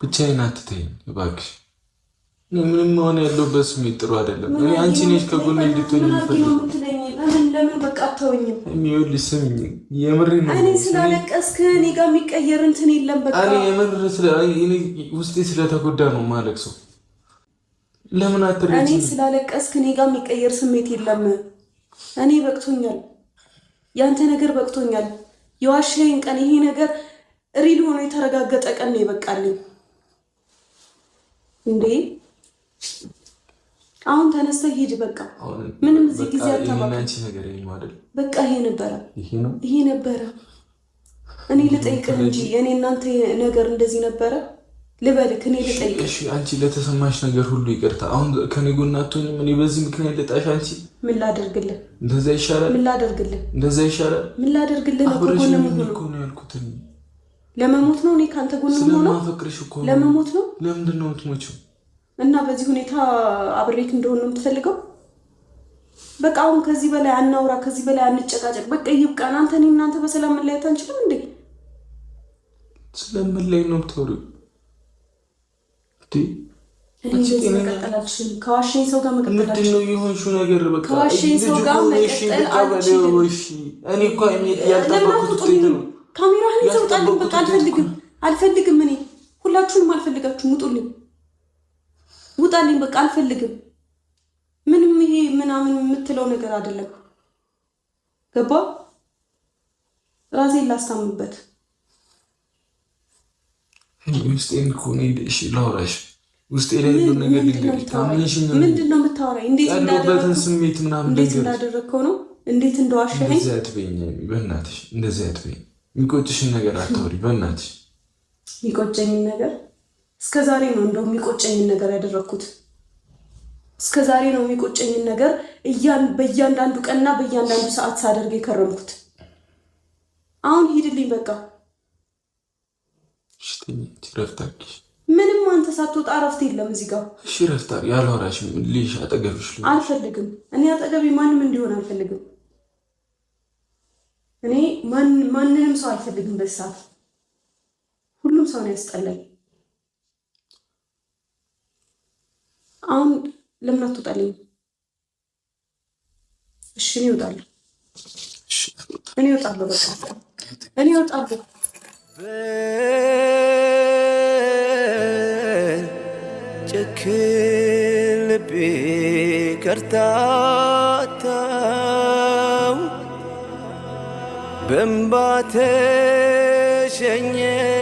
ብቻዬን አትተይኝ እባክሽ። ምንም ሆነ ያለሁበት ስሜት ጥሩ አይደለም። እኔ አንቺ ነሽ ከጎኔ እንድትሆኝ የምፈልገው። ለምን በቃ አትተውኝም? ይኸውልሽ ስሚኝ፣ የምሬን ነው። እኔ ስላለቀስክ እኔ ጋር የሚቀየር እንትን የለም። በቃ እኔ ውስጤ ስለተጎዳ ነው የማለቅሰው። ለምን አትረጂኝ? እኔ ስላለቀስክ እኔ ጋር የሚቀየር ስሜት የለም። እኔ በቅቶኛል፣ ያንተ ነገር በቅቶኛል። የዋሻዬን ቀን ይሄ ነገር ሪል ሆኖ የተረጋገጠ ቀን ነው ይበቃልኝ። እንዴ አሁን ተነስተህ ሂድ። በቃ ምንም እዚህ ጊዜ አታባክን ነገር አይደል? በቃ ይሄ ነበረ። እኔ ልጠይቅህ እንጂ እኔ እናንተ ነገር እንደዚህ ነበረ ልበልክ። እኔ ልጠይቅህ። እሺ አንቺ ለተሰማሽ ነገር ሁሉ ይቅርታ። አሁን ከኔ ጎን አትሆኝም? እኔ በዚህ ምክንያት ልጣሽ። አንቺ ምን ላደርግልህ? እንደዛ ይሻላል። ምን ላደርግልህ? እንደዛ ይሻላል። ምን ላደርግልህ? ከጎን ነው ያልኩት። ለመሞት ነው እኔ ካንተ ጎን ነው። ስለማፈቅርሽ እኮ ነው። ለመሞት ነው። ለምንድን ነው የምትሞቺው? እና በዚህ ሁኔታ አብሬክ እንደሆነ ነው የምትፈልገው? በቃ አሁን ከዚህ በላይ አናውራ፣ ከዚህ በላይ አንጨቃጨቅ። በቃ ይብቃን። አንተ እኔ እናንተ በሰላም መለያየት አንችልም እንዴ? ስለምንለይ ነው የምትወሪው? ከዋሸኝ ሰው ጋር መቀጠል ምንድን ነው የሆንሽው ነገር? በቃ ከዋሸኝ ሰው ጋር መቀጠል አልችልም። እኔ እኮ ያልጠበኩት ነው። ካሜራህን ይዘውጣልኝ። በቃ አልፈልግም። እኔ ሁላችሁንም አልፈልጋችሁም። ውጡልኝ፣ ውጣልኝ። በቃ አልፈልግም። ምንም ይሄ ምናምን የምትለው ነገር አይደለም። ገባ? ራሴን ላስታምበት። ውስጤን እኮ ነው። እሺ ላውራሽ። ውስጤ ላይ ያለው ነገር ልንገርሽ። ታምንሽኝ? ምንድን ነው የምታወራኝ? ያለሁበትን ስሜት ምናምን እንዴት እንዳደረግከው ነው? እንዴት እንደዋሸኸኝ? እንደዚህ አትበይኝ በእናትሽ፣ እንደዚህ አትበይኝ። የሚቆጭሽን ነገር አታውሪ በእናትሽ። የሚቆጨኝን ነገር እስከ ዛሬ ነው እንደው የሚቆጨኝን ነገር ያደረግኩት። እስከ ዛሬ ነው የሚቆጨኝን ነገር በእያንዳንዱ ቀንና በእያንዳንዱ ሰዓት ሳደርግ የከረምኩት። አሁን ሂድልኝ በቃ። እሺ ረፍታኪ። ምንም አንተ ሳትወጣ እረፍት የለም እዚህ ጋር። እሺ ረፍታ ያልወራሽም ልሽ አጠገብሽ አልፈልግም። እኔ አጠገቤ ማንም እንዲሆን አልፈልግም። እኔ ማንንም ሰው አልፈልግም። በሰዓት ሁሉም ሰው ነው ያስጠላኝ። አሁን ለምን አትወጣልኝ? እሺ እኔ እወጣለሁ። እኔ እወጣለሁ። በቃ እኔ እወጣለሁ። ጨክን ልቤ ከርታታው በእንባ ተሸኘ